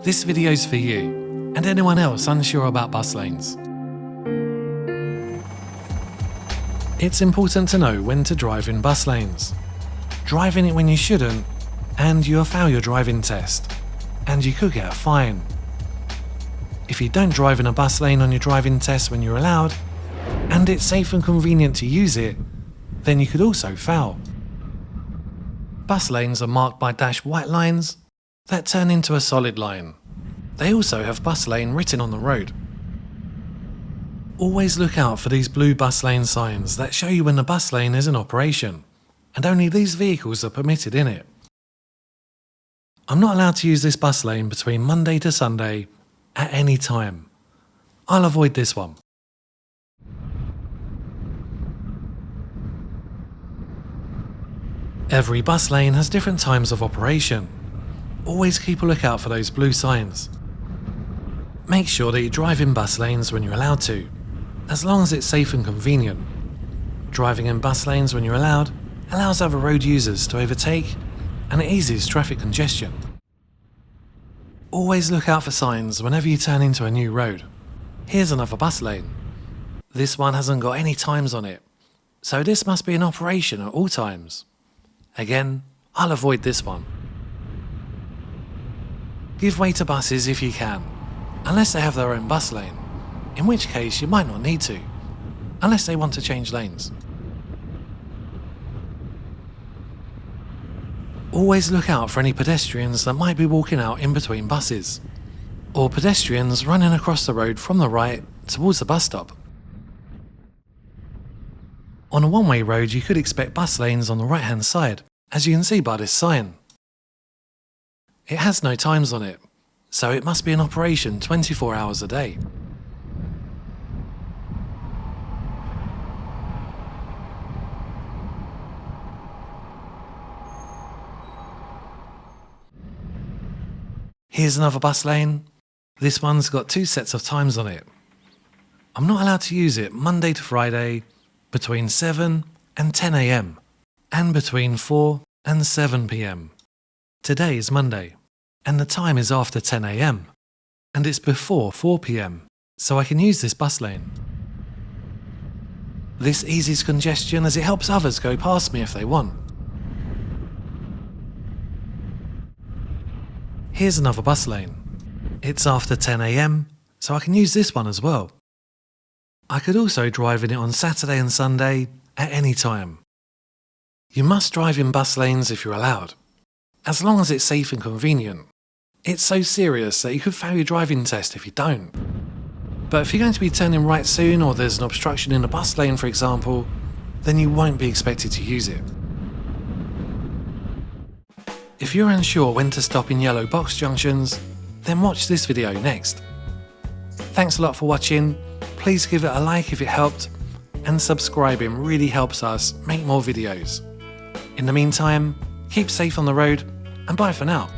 This video's for you and anyone else unsure about bus lanes. It's important to know when to drive in bus lanes. Driving it when you shouldn't, and you'll fail your driving test, and you could get a fine. If you don't drive in a bus lane on your driving test when you're allowed, and it's safe and convenient to use it, then you could also fail. Bus lanes are marked by dashed white lines that turn into a solid line. They also have bus lane written on the road. Always look out for these blue bus lane signs that show you when the bus lane is in operation, and only these vehicles are permitted in it. I'm not allowed to use this bus lane between Monday to Sunday at any time. I'll avoid this one. Every bus lane has different times of operation. Always keep a lookout for those blue signs. Make sure that you drive in bus lanes when you're allowed to, as long as it's safe and convenient. Driving in bus lanes when you're allowed allows other road users to overtake, and it eases traffic congestion. Always look out for signs whenever you turn into a new road. Here's another bus lane. This one hasn't got any times on it, so this must be in operation at all times. Again, I'll avoid this one. Give way to buses if you can, unless they have their own bus lane, in which case you might not need to, unless they want to change lanes. Always look out for any pedestrians that might be walking out in between buses, or pedestrians running across the road from the right towards the bus stop. On a one-way road you could expect bus lanes on the right-hand side, as you can see by this sign. It has no times on it, so it must be in operation 24 hours a day. Here's another bus lane. This one's got 2 sets of times on it. I'm not allowed to use it Monday to Friday between 7 and 10 AM and between 4 and 7 PM. Today is Monday, and the time is after 10 AM, and it's before 4 PM, so I can use this bus lane. This eases congestion as it helps others go past me if they want. Here's another bus lane. It's after 10 AM, so I can use this one as well. I could also drive in it on Saturday and Sunday at any time. You must drive in bus lanes if you're allowed, as long as it's safe and convenient. It's so serious that you could fail your driving test if you don't. But if you're going to be turning right soon, or there's an obstruction in the bus lane for example, then you won't be expected to use it. If you're unsure when to stop in yellow box junctions, then watch this video next. Thanks a lot for watching. Please give it a like if it helped, and subscribing really helps us make more videos. In the meantime, keep safe on the road, and bye for now.